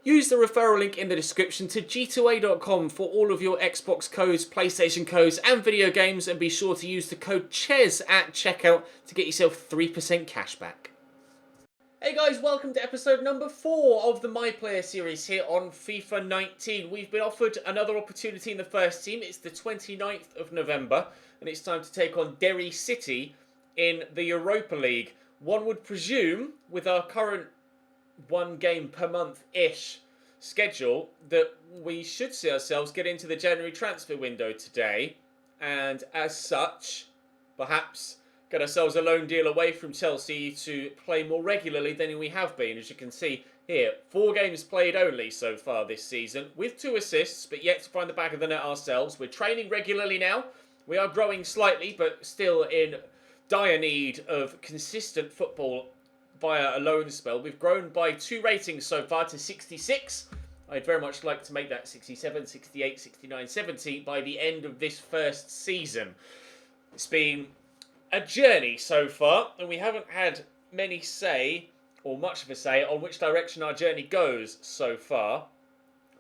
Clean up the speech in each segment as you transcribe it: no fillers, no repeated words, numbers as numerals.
Use the referral link in the description to g2a.com for all of your Xbox codes, PlayStation codes and video games, and be sure to use the code CHEES at checkout to get yourself 3% cash back. Hey guys, welcome to episode number 4 of the My Player series here on FIFA 19. We've been offered another opportunity in the first team. It's the 29th of November and it's time to take on Derry City in the Europa League. One would presume, with our current one game per month-ish schedule, that we should see ourselves get into the January transfer window today, and as such, perhaps get ourselves a loan deal away from Chelsea to play more regularly than we have been. As you can see here, 4 games played only so far this season, with 2 assists, but yet to find the back of the net ourselves. We're training regularly now. We are growing slightly, but still in dire need of consistent football via a loan spell. We've grown by 2 ratings so far to 66. I'd very much like to make that 67, 68, 69, 70 by the end of this first season. It's been a journey so far, and we haven't had many say, or much of a say, on which direction our journey goes so far.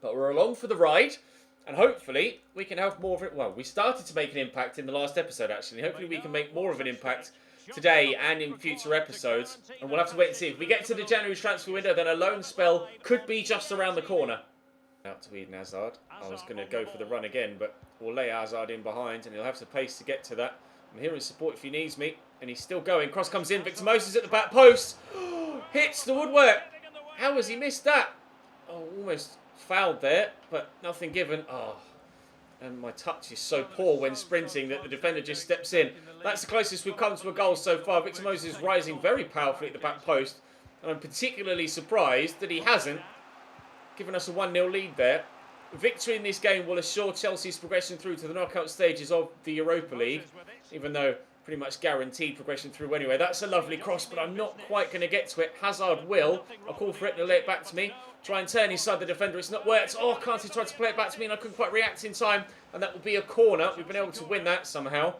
But we're along for the ride, and hopefully we can have more of it. Well, we started to make an impact in the last episode, actually. Hopefully we can make more of an impact today and in future episodes, and we'll have to wait and see. If we get to the January transfer window, then a loan spell could be just around the corner. Out to Eden Hazard. I was going to go for the run again, but we'll lay Hazard in behind, and he'll have some pace to get to that. I'm here in support if he needs me, and he's still going. Cross comes in. Victor Moses at the back post. Hits the woodwork. How has he missed that? Oh, almost fouled there, but nothing given. Oh, and my touch is so poor when sprinting that the defender just steps in. That's the closest we've come to a goal so far. Victor Moses rising very powerfully at the back post, and I'm particularly surprised that he hasn't given us a 1-0 lead there. Victory in this game will assure Chelsea's progression through to the knockout stages of the Europa League, even though pretty much guaranteed progression through anyway. That's a lovely cross, but I'm not quite going to get to it. Hazard will. I'll call for it and he'll lay it back to me. Try and turn inside the defender. It's not worked. Oh, Kante tried to play it back to me and I couldn't quite react in time. And that will be a corner. We've been able to win that somehow.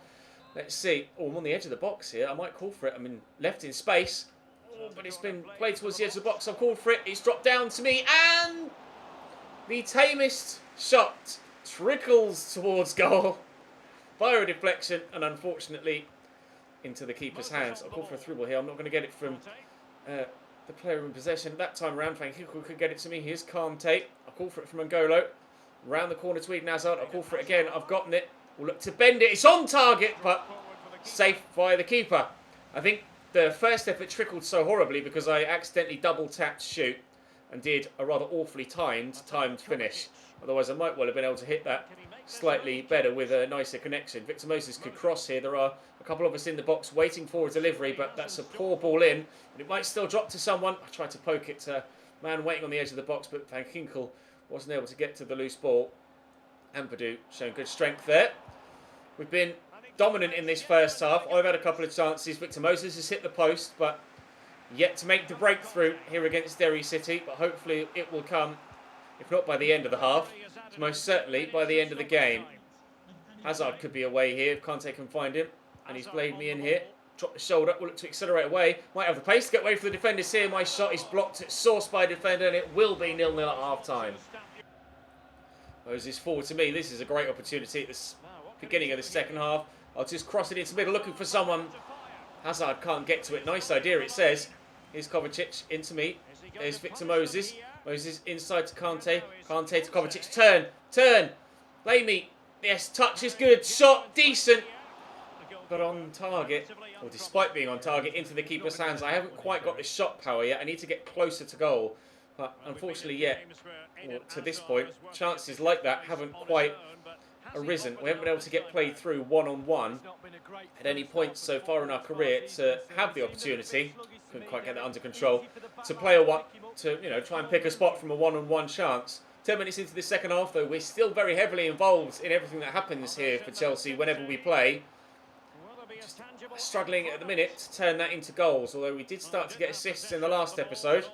Let's see. Oh, I'm on the edge of the box here. I might call for it. I'm left in space. Oh, but it's been played towards the edge of the box. I'll call for it. It's dropped down to me. And the tamest shot trickles towards goal via a deflection and unfortunately into the keeper's hands. I'll call for a through ball here. I'm not going to get it from the player in possession. That time around, Van Ginkel could get it to me. Here's Kante. I'll call for it from N'Golo. Round the corner to Eden Hazard. I'll call for it again. I've gotten it. We'll look to bend it. It's on target, but safe by the keeper. I think the first effort trickled so horribly because I accidentally double-tapped shoot and did a rather awfully timed finish. Otherwise, I might well have been able to hit that slightly better with a nicer connection. Victor Moses could cross here. There are a couple of us in the box waiting for a delivery, but that's a poor ball in. And it might still drop to someone. I tried to poke it to a man waiting on the edge of the box, but Van Ginkel wasn't able to get to the loose ball. Ampadu showing good strength there. We've been dominant in this first half. I've had a couple of chances. Victor Moses has hit the post, but yet to make the breakthrough here against Derry City. But hopefully it will come, if not by the end of the half, most certainly by the end of the game. Hazard could be away here if Kante can find him. And he's played me in here. Drop the shoulder. We'll look to accelerate away. Might have the pace to get away from the defenders here. My shot is blocked. It's sourced by a defender and it will be 0-0 at half-time. Moses forward to me. This is a great opportunity at the beginning of the second half. I'll just cross it into the middle looking for someone. Hazard can't get to it. Nice idea, it says. Here's Kovacic into me. There's Victor Moses. Moses inside to Kante. Kante to Kovacic. Turn. Turn. Play me. Yes, touch is good. Shot. Decent. But on target, or despite being on target, into the keeper's hands. I haven't quite got the shot power yet. I need to get closer to goal. But unfortunately yet, to this point, chances like that haven't quite arisen. We haven't been able to get played through one-on-one at any point so far in our career to have the opportunity, couldn't quite get that under control, to play a one, to try and pick a spot from a one-on-one chance. 10 minutes into the second half though, we're still very heavily involved in everything that happens here for Chelsea whenever we play. Just struggling at the minute to turn that into goals, although we did start to get assists in the last episode,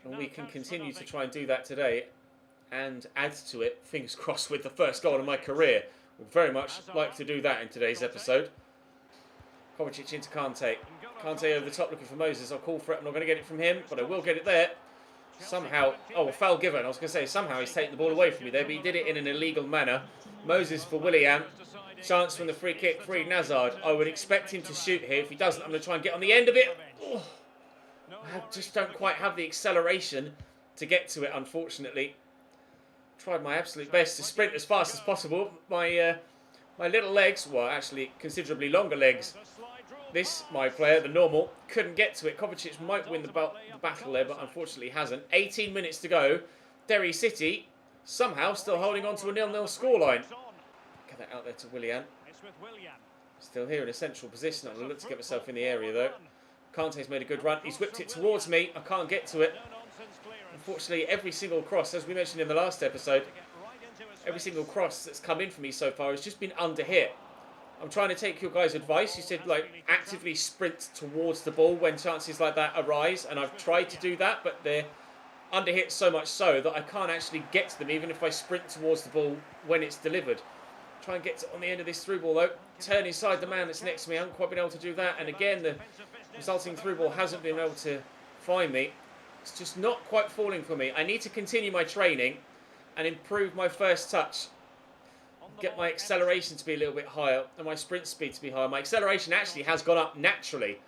and we can continue to try and do that today and add to it, fingers crossed, with the first goal of my career. Would very much like to do that in today's episode. Kovacic into Kante. Kante over the top looking for Moses. I'll call for it. I'm not going to get it from him, but I will get it there. Somehow, oh, foul given. I was going to say, somehow he's taken the ball away from me there, but he did it in an illegal manner. Moses for Willian. Chance from the free kick, free Nazard. I would expect him to shoot here. If he doesn't, I'm going to try and get on the end of it. Oh, I just don't quite have the acceleration to get to it, unfortunately. Tried my absolute best to sprint as fast as possible. My little legs, well, actually considerably longer legs. This, my player, the normal, couldn't get to it. Kovacic might win the battle there, but unfortunately hasn't. 18 minutes to go. Derry City somehow still holding on to a 0-0 scoreline. Get that out there to Willian. Still here in a central position. I'm going to look to get myself in the area, though. Kante's made a good run. He's whipped it towards me. I can't get to it. Unfortunately, every single cross, as we mentioned in the last episode, every single cross that's come in for me so far has just been under hit. I'm trying to take your guys' advice. You said, like, actively sprint towards the ball when chances like that arise, and I've tried to do that, but they're under hit so much so that I can't actually get to them, even if I sprint towards the ball when it's delivered. Try and get on the end of this through ball, though. Turn inside the man that's next to me. I haven't quite been able to do that, and again, the resulting through ball hasn't been able to find me. It's just not quite falling for me. I need to continue my training and improve my first touch. Get my acceleration to be a little bit higher and my sprint speed to be higher. My acceleration actually has gone up naturally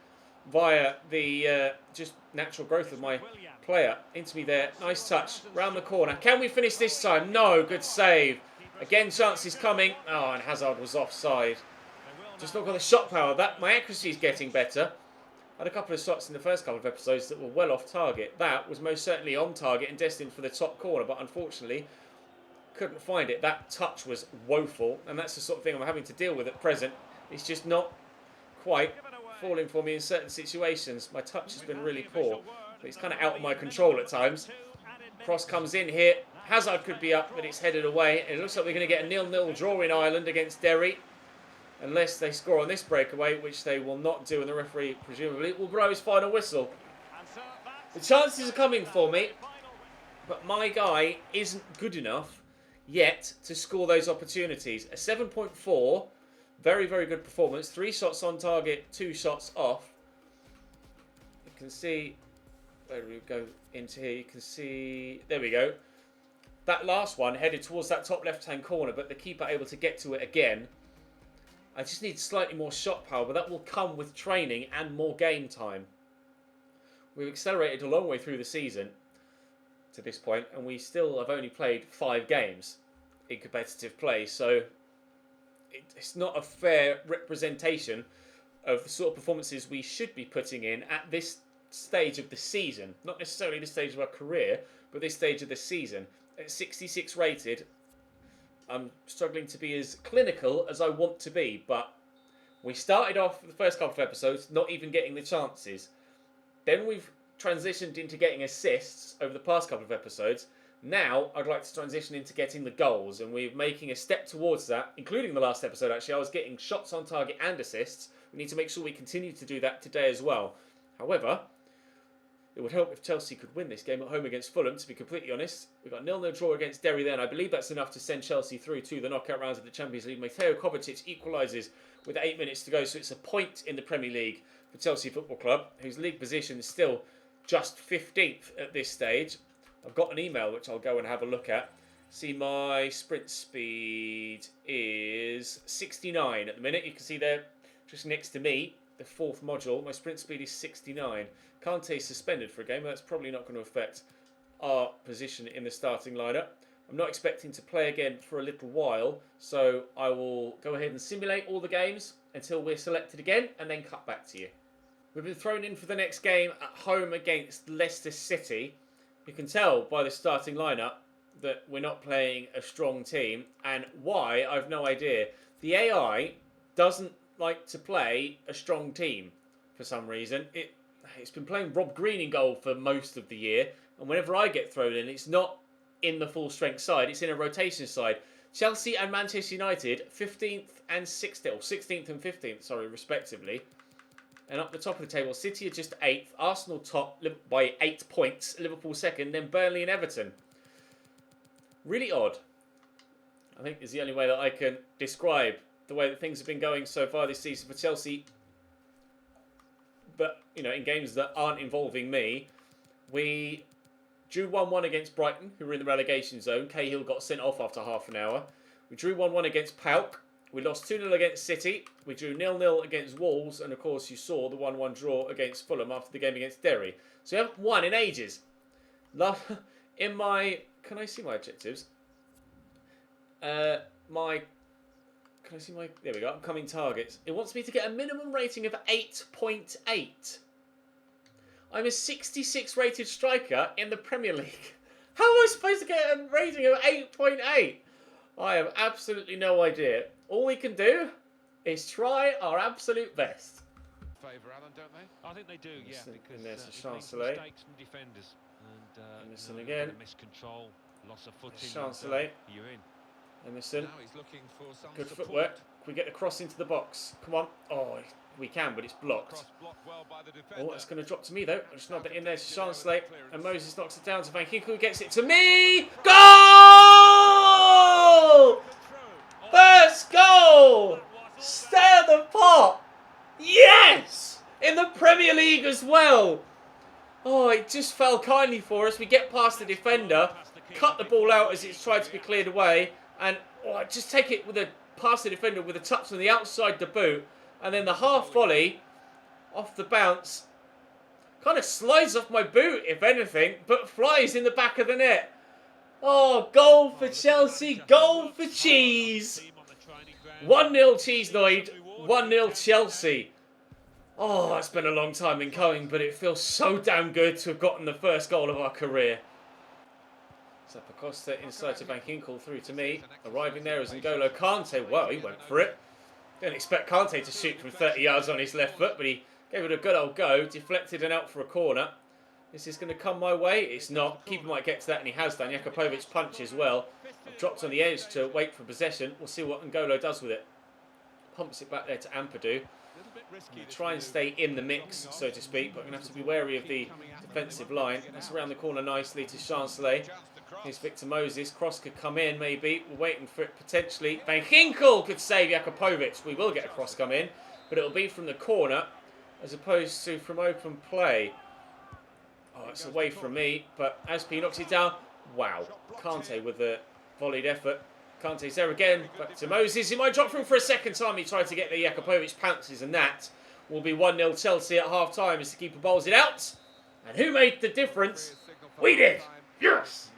via the just natural growth of my player. Into me there. Nice touch. Round the corner. Can we finish this time? No. Good save. Again, chances coming. Oh, and Hazard was offside. Just not got the shot power. My accuracy is getting better. I had a couple of shots in the first couple of episodes that were well off target. That was most certainly on target and destined for the top corner, but unfortunately couldn't find it. That touch was woeful, and that's the sort of thing I'm having to deal with at present. It's just not quite falling for me in certain situations. My touch has been really poor, but it's kind of out of my control at times. Cross comes in here. Hazard could be up, but it's headed away. It looks like we're going to get a 0-0 draw in Ireland against Derry, unless they score on this breakaway, which they will not do, and the referee presumably will blow his final whistle. The chances are coming for me, but my guy isn't good enough yet to score those opportunities. A 7.4, very, very good performance. 3 shots on target, 2 shots off. You can see, where do we go into here? You can see, there we go. That last one headed towards that top left-hand corner, but the keeper able to get to it again. I just need slightly more shot power, but that will come with training and more game time. We've accelerated a long way through the season to this point, and we still have only played 5 games in competitive play, so it's not a fair representation of the sort of performances we should be putting in at this stage of the season. Not necessarily this stage of our career, but this stage of the season. At 66 rated, I'm struggling to be as clinical as I want to be, but we started off the first couple of episodes not even getting the chances. Then we've transitioned into getting assists over the past couple of episodes. Now I'd like to transition into getting the goals, and we're making a step towards that, including the last episode actually. I was getting shots on target and assists. We need to make sure we continue to do that today as well. However, it would help if Chelsea could win this game at home against Fulham, to be completely honest. We've got a 0-0 draw against Derry then. I believe that's enough to send Chelsea through to the knockout rounds of the Champions League. Mateo Kovacic equalises with 8 minutes to go, so it's a point in the Premier League for Chelsea Football Club, whose league position is still just 15th at this stage. I've got an email which I'll go and have a look at. See, my sprint speed is 69 at the minute. You can see there, just next to me, the 4th module, my sprint speed is 69. Kante's suspended for a game, but that's probably not going to affect our position in the starting lineup. I'm not expecting to play again for a little while, so I will go ahead and simulate all the games until we're selected again, and then cut back to you. We've been thrown in for the next game at home against Leicester City. You can tell by the starting lineup that we're not playing a strong team, and why, I've no idea. The AI doesn't like to play a strong team for some reason. It's been playing Rob Green in goal for most of the year, and whenever I get thrown in, it's not in the full strength side, it's in a rotation side. Chelsea and Manchester United 15th and 16th, or 16th and 15th, sorry, respectively. And up the top of the table, City are just 8th, Arsenal top by 8 points, Liverpool second, then Burnley and Everton. Really odd, I think, is the only way that I can describe the way that things have been going so far this season for Chelsea. But, you know, in games that aren't involving me, we Drew 1-1 against Brighton, who were in the relegation zone. Cahill got sent off after half an hour. We drew 1-1 against Pauk. We lost 2-0 against City. We drew 0-0 against Wolves. And, of course, you saw the 1-1 draw against Fulham after the game against Derry. So we haven't won in ages. In my... Can I see my objectives? Can I see my... There we go. Upcoming targets. It wants me to get a minimum rating of 8.8. I'm a 66 rated striker in the Premier League. How am I supposed to get a rating of 8.8? I have absolutely no idea. All we can do is try our absolute best. Favour Alan, don't they? I think they do, yeah. And there's a Chancellor. Mistakes from defenders. And Emerson again. Miscontrol, loss of footing. Chancellor. You're in. Emerson. Now he's looking for some Good support. footwork. Can we get the cross into the box? Come on. Oh, we can, but it's blocked. Well by the defender. Oh, that's going to drop to me, though. I just knocked it in there to Chancellor. And Moses knocks it down to Van Ginkel, who gets it to me. Goal! First goal! Stir the pot! Yes! In the Premier League as well. Oh, it just fell kindly for us. We get past the defender, cut the ball out as it's tried to be cleared away, and just take it with a past the defender with a touch on the outside the boot, and then the half volley off the bounce kind of slides off my boot, if anything, but flies in the back of the net. Oh, goal for Chelsea, goal for Cheese. 1-0 CHEESENOID, 1-0 Chelsea. Oh, it's been a long time in coming, but it feels so damn good to have gotten the first goal of our career. Zappacosta inside to Van Ginkel, through to me. Arriving there is N'Golo Kante. Well, he went for it. Didn't expect Kante to shoot from 30 yards on his left foot, but he gave it a good old go. Deflected and out for a corner. Is this going to come my way? It's not. Keeper might get to that, and he has done. Jakupovic punch as well. I've dropped on the edge to wait for possession. We'll see what N'Golo does with it. Pumps it back there to Ampadu. Try and stay in the mix, so to speak, but I'm going to have to be wary of the defensive line. That's around the corner nicely to Chancellor. Here's Victor Moses. Cross could come in, maybe. We're waiting for it potentially. Van Ginkel could save Jakupovic. We will get a cross come in, but it'll be from the corner as opposed to from open play. Oh, it's away from me, but Aspi knocks it down. Wow. Kante with a volleyed effort. Kante's there again. Back to Moses. He might drop through for a second time. He tried to get the Jakupovic pounces, and that will be 1-0 Chelsea at half time as the keeper bowls it out. And who made the difference? We did. Yes.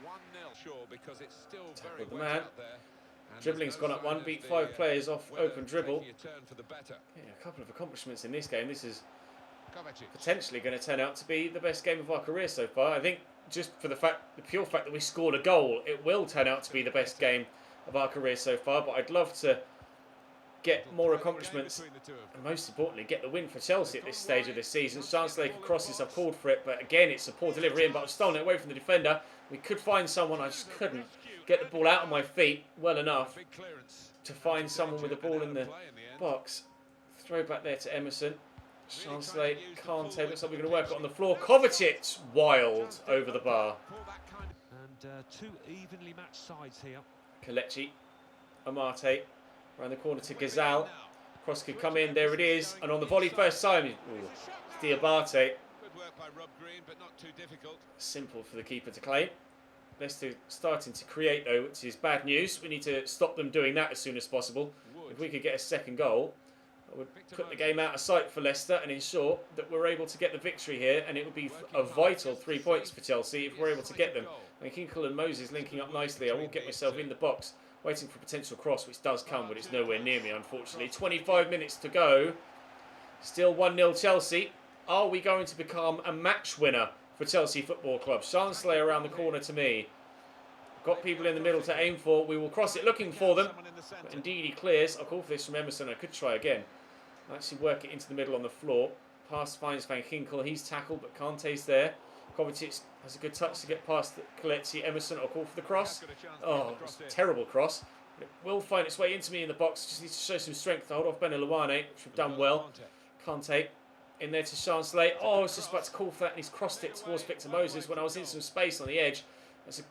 Tackled the man. Dribbling's gone up one. Beat 5 players off open dribble. Yeah, a couple of accomplishments in this game. This is potentially going to turn out to be the best game of our career so far. I think just for the pure fact that we scored a goal, it will turn out to be the best game of our career so far. But I'd love to get more accomplishments and most importantly get the win for Chelsea at this stage of this season. Chancellor crosses, I've called for it, but again it's a poor delivery in, but I've stolen it away from the defender. We could find someone, I just couldn't get the ball out of my feet well enough to find someone with the ball in the box. Throw back there to Emerson. Chancellor, Kante, looks like we're going to work it on the floor. Kovacic, wild over the bar. And two evenly matched sides here. Kelechi, Amate, around the corner to Gazal. Cross could come in, there it is. And on the volley first time, Diabate. Simple for the keeper to claim. Leicester starting to create though, which is bad news. We need to stop them doing that as soon as possible. If we could get a second goal, I would put the game out of sight for Leicester and ensure that we're able to get the victory here, and it would be a vital 3 points for Chelsea if we're able to get them. And Ginkel and Moses linking up nicely. I will get myself in the box, waiting for a potential cross, which does come, but it's nowhere near me, unfortunately. 25 minutes to go. Still 1-0 Chelsea. Are we going to become a match winner for Chelsea Football Club? Chancellor around the corner to me. Got people in the middle to aim for. We will cross it looking for them. But indeed he clears. I'll call for this from Emerson. I could try again. I'll actually work it into the middle on the floor. Pass finds Van Ginkel. He's tackled, but Kante's there. Kovacic has a good touch to get past Kelechi. Emerson, I'll call for the cross. Oh, it was a terrible cross. It will find its way into me in the box. Just needs to show some strength to hold off Benalouane, which we've done well. Kante in there to Chancellor. Oh, I was just about to call for that, and he's crossed it towards Victor Moses when I was in some space on the edge. That's a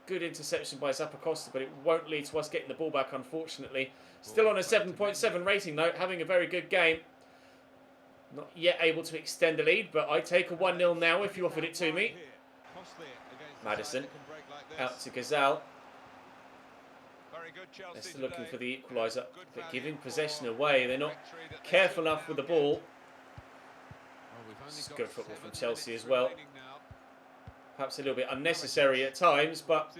good interception by Zappacosta, but it won't lead to us getting the ball back, unfortunately. Still on a 7.7 rating, though, having a very good game. Not yet able to extend the lead, but I take a 1-0 now if you offered it to me. Madison. Out to Gazal. Leicester looking for the equaliser, but giving possession away. They're not careful enough with the ball. This is good football from Chelsea as well. Perhaps a little bit unnecessary at times, but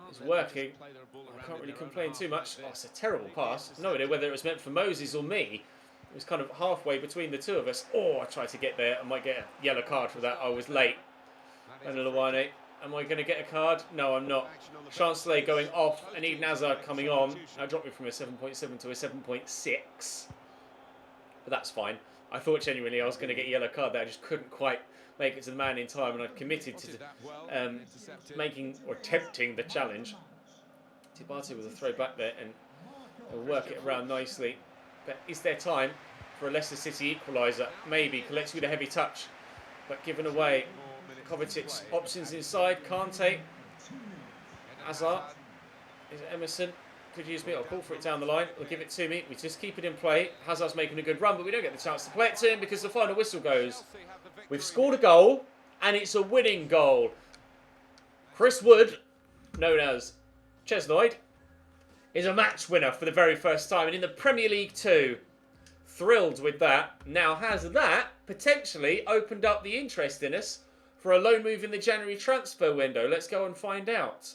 it's working. I can't really complain too much. Oh, it's a terrible pass. No idea whether it was meant for Moses or me. It was kind of halfway between the two of us. Oh, I tried to get there. I might get a yellow card for that. I was late. And Lawane. Am I going to get a card? No, I'm not. Chancellor going off and Eden Hazard coming on. I dropped me from a 7.7 to a 7.6. But that's fine. I thought genuinely I was going to get a yellow card there. I just couldn't quite make it to the man in time, and I'd committed to making or attempting the challenge. Tibati with a throw back there, and they'll work it around nicely. But is there time for a Leicester City equaliser? Maybe. Collects with a heavy touch, but given away. Kovacic's options inside. Kante. Hazard. Is it Emerson? Could use me. I'll call for it down the line. Or give it to me. We just keep it in play. Hazard's making a good run, but we don't get the chance to play it to him because the final whistle goes. We've scored a goal, and it's a winning goal. Chris Wood, known as CHEESENOID, is a match winner for the very first time, and in the Premier League too. Thrilled with that. Now, has that potentially opened up the interest in us for a loan move in the January transfer window? Let's go and find out.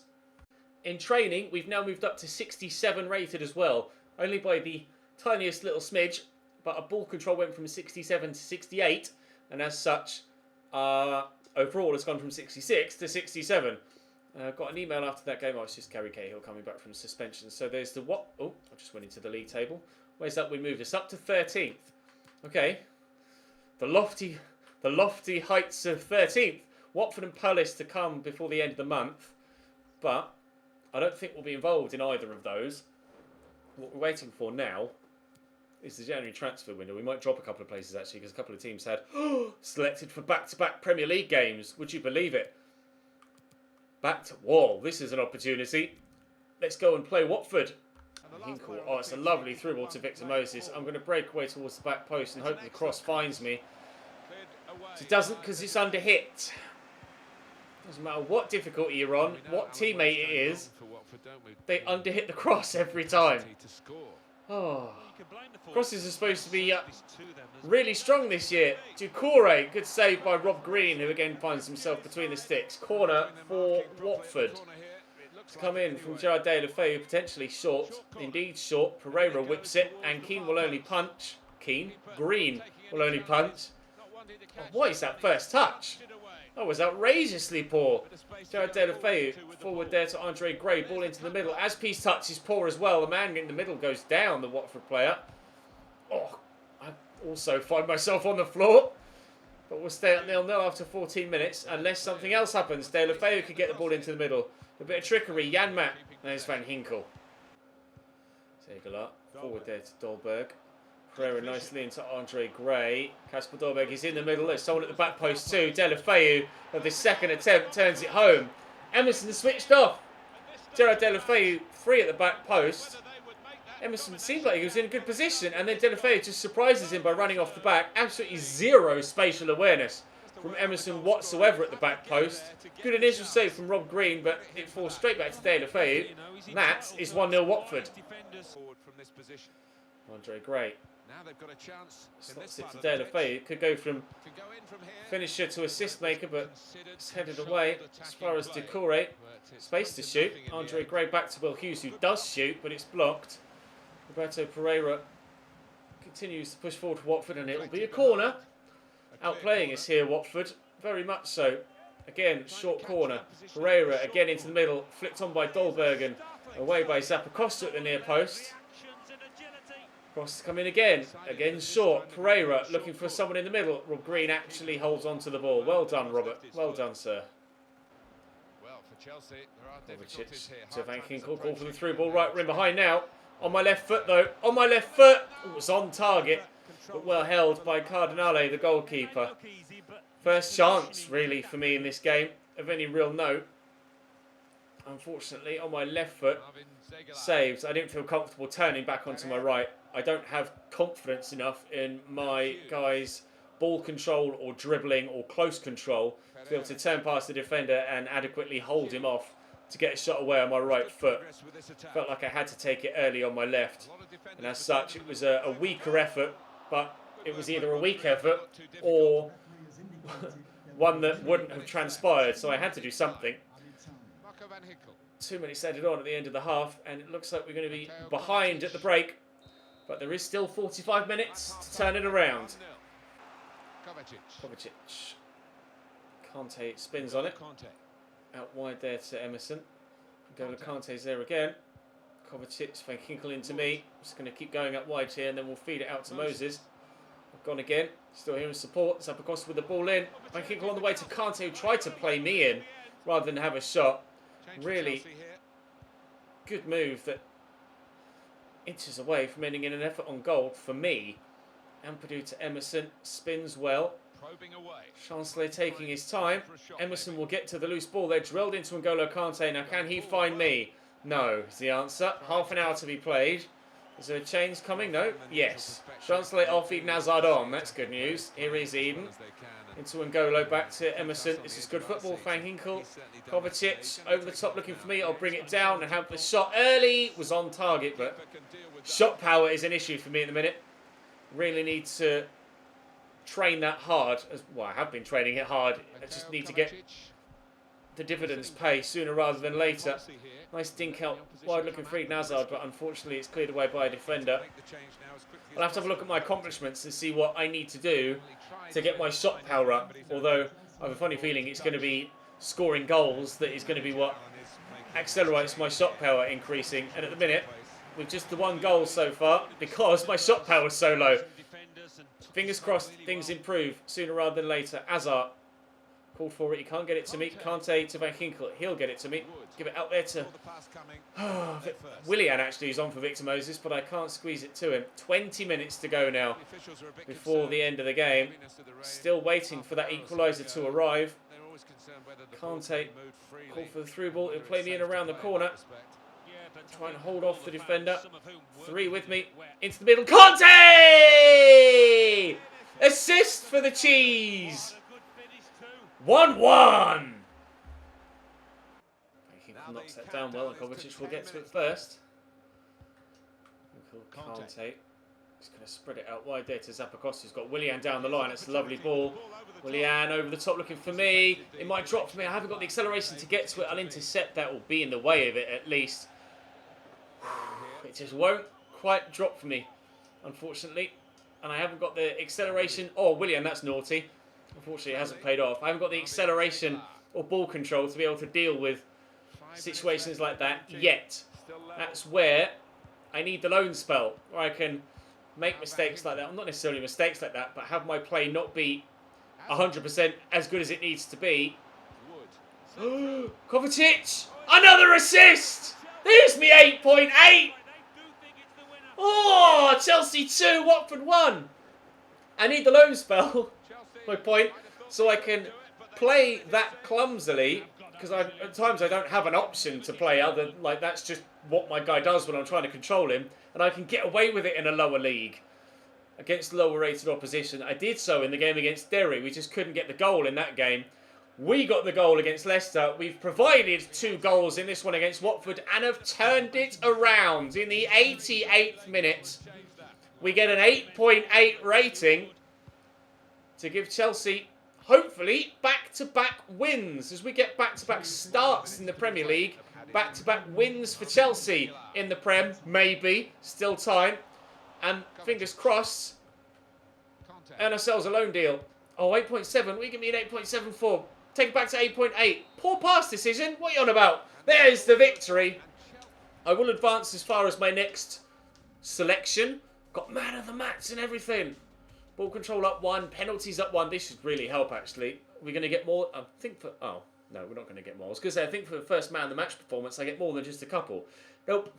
In training, we've now moved up to 67 rated as well, only by the tiniest little smidge, but our ball control went from 67 to 68, and as such, overall it's gone from 66 to 67. Got an email after that game. Oh, it's just Gary Cahill coming back from suspension. So there's the what? Oh, I just went into the league table. Where's that? We moved us up to 13th. Okay. The lofty heights of 13th. Watford and Palace to come before the end of the month. But I don't think we'll be involved in either of those. What we're waiting for now is the January transfer window. We might drop a couple of places actually because a couple of teams had selected for back-to-back Premier League games. Would you believe it? Whoa, this is an opportunity. Let's go and play Watford. Hinkle. Oh, it's a lovely through ball to Victor Moses. I'm going to break away towards the back post and hope the cross finds me. It doesn't because it's under hit. Doesn't matter what difficulty you're on, what teammate it is, they underhit the cross every time. Oh, crosses are supposed to be really strong this year. Doucouré, good save by Rob Green, who again finds himself between the sticks. Corner for Watford. To come in from Gerard De La Feu, potentially short. Indeed short. Pereira whips it, and Green will only punch. Oh, what is that first touch? That was outrageously poor. Gerard De La Feu forward there to Andre Gray. Ball into the middle. Aspe's touch is poor as well. The man in the middle goes down, the Watford player. Oh, I also find myself on the floor. But we'll stay at 0-0 after 14 minutes. Unless something else happens. De La Feu could get the ball into the middle. A bit of trickery. Janmaat. There's Van Ginkel. Zegeler. Forward there to Dolberg. Pereira nicely into Andre Gray. Kasper Dolberg is in the middle. There's someone at the back post too. De La Feu of the second attempt turns it home. Emerson switched off. Gerard De La Feu free at the back post. Emerson seemed like he was in a good position, and then De La Feu just surprises him by running off the back. Absolutely zero spatial awareness from Emerson whatsoever at the back post. Good initial save from Rob Green, but it falls straight back to De La Feu. That is 1-0 Watford. Andre Gray. Now they've got a chance. Slots it to De La Feu. It could go from finisher to assist maker, but it's headed away as far as Doucouré. Space to shoot. Andre Gray back to Will Hughes, who does shoot, but it's blocked. Roberto Pereira continues to push forward for Watford, and it will be a corner. Outplaying us here, Watford. Very much so. Again, short corner. Pereira again into the middle. Flicked on by Dolberg and away by Zappacosta at the near post. Cross come in again. Again short. Pereira looking for someone in the middle. Rob Green actually holds on to the ball. Well done, Robert. Well done, sir. Well, for Chelsea, there are difficulties here. To Van Ginkel, call for the through ball. Right rim behind now. On my left foot, though. On my left foot. It was on target, but well held by Cardinale, the goalkeeper. First chance, really, for me in this game of any real note. Unfortunately, on my left foot, saved. I didn't feel comfortable turning back onto my right. I don't have confidence enough in my guys ball control or dribbling or close control to be able to turn past the defender and adequately hold him off to get a shot away on my right foot. Felt like I had to take it early on my left, and as such it was a weaker effort, but it was either a weak effort or one that wouldn't have transpired, so I had to do something. 2 minutes added on at the end of the half, and it looks like we're going to be behind at the break, but there is still 45 minutes to turn it around. Kovacic. Kante spins on it. Out wide there to Emerson. N'Golo Kante's there again. Kovacic, Van Ginkel into me. Just going to keep going up wide here, and then we'll feed it out to Moses. I've gone again. Still here in support. Zappacosta with the ball in. Van Ginkel on the way to Kante, who tried to play me in rather than have a shot. Really good move that inches away from ending in an effort on goal for me. Ampadu to Emerson. Spins well. Chancellor taking his time. Emerson will get to the loose ball. They're drilled into N'Golo Kante. Now, can he find me? No, is the answer. Half an hour to be played. Is there a change coming? No? Yes. Chancellor off, Eden Hazard on. That's good news. Here is Eden. Into N'Golo, back to Emerson. This is good football. Van Ginkel. Kovacic over the top looking for me. I'll bring it down and have the shot early. Was on target, but shot power is an issue for me at the minute. Really need to train that hard. Well, I have been training it hard. I just need to get the dividends pay sooner rather than later. Nice dink out wide looking for Eden Hazard, but unfortunately it's cleared away by a defender. I'll have to have a look at my accomplishments and see what I need to do to get my shot power up. Although I have a funny feeling it's going to be scoring goals that is going to be what accelerates my shot power increasing. And at the minute, with just the one goal so far, because my shot power is so low. Fingers crossed things improve sooner rather than later. Hazard called for it. He can't get it to me. Kante to Van Ginkel. He'll get it to me. Give it out there to Willian, actually, is on for Victor Moses, but I can't squeeze it to him. 20 minutes to go now before the end of the game. Still waiting for that equaliser to arrive. Kante called for the through ball. He'll play me in around the corner. Try and hold off the defender. Three with me. Into the middle. Kante! Assist for the Cheese. 1-1. He knocks that down well, and Kovacic will get to it first. Kante. He's going to spread it out wide there to Zappacosta. He's got Willian down the line. It's a lovely ball. Willian over the top looking for me. It might drop for me. I haven't got the acceleration to get to it. I'll intercept that, or be in the way of it at least. It just won't quite drop for me, unfortunately. And I haven't got the acceleration. Oh, Willian, that's naughty. Unfortunately, it hasn't paid off. I haven't got the acceleration or ball control to be able to deal with situations like that yet. That's where I need the loan spell, where I can make mistakes like that. Well, not necessarily mistakes like that, but have my play not be 100% as good as it needs to be. Kovacic! Another assist! There's me 8.8! Oh, Chelsea 2, Watford 1. I need the loan spell, my point, so I can play that clumsily, because at times I don't have an option to play other, like that's just what my guy does when I'm trying to control him, and I can get away with it in a lower league against lower rated opposition. I did so in the game against Derry. We just couldn't get the goal in that game. We got the goal against Leicester. We've provided 2 goals in this one against Watford and have turned it around in the 88th minute. We get an 8.8 rating to give Chelsea, hopefully, back-to-back wins as we get back-to-back starts in the Premier League. Back-to-back wins for Chelsea in the Prem, maybe. Still time. And fingers crossed, earn ourselves a loan deal. Oh, 8.7. We give me an 8.74. Take it back to 8.8. Poor pass decision. What are you on about? There's the victory. I will advance as far as my next selection. Got man of the match and everything. Ball control up 1. Penalties up 1. This should really help, actually. We're going to get more. I think for... Oh, no, we're not going to get more. I was going to say, I think for the first man of the match performance, I get more than just a couple. Nope.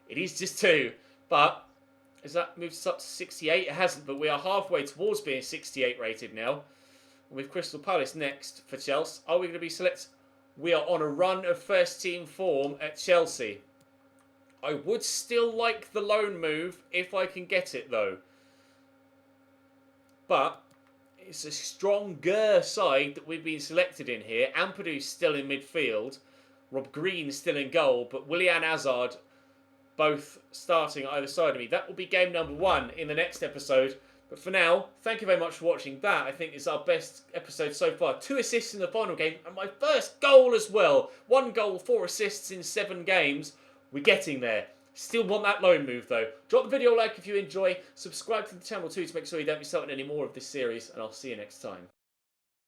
It is just 2. But has that moved us up to 68? It hasn't, but we are halfway towards being 68 rated now. With Crystal Palace next for Chelsea. Are we going to be selected? We are on a run of first team form at Chelsea. I would still like the loan move if I can get it though. But it's a stronger side that we've been selected in here. Ampadu's still in midfield. Rob Green's still in goal, but Willian Hazard both starting either side of me. That will be game number 1 in the next episode. But for now, thank you very much for watching. That, I think, is our best episode so far. 2 assists in the final game, and my first goal as well. 1 goal, 4 assists in 7 games. We're getting there. Still want that loan move, though. Drop the video a like if you enjoy. Subscribe to the channel, too, to make sure you don't miss out on any more of this series. And I'll see you next time.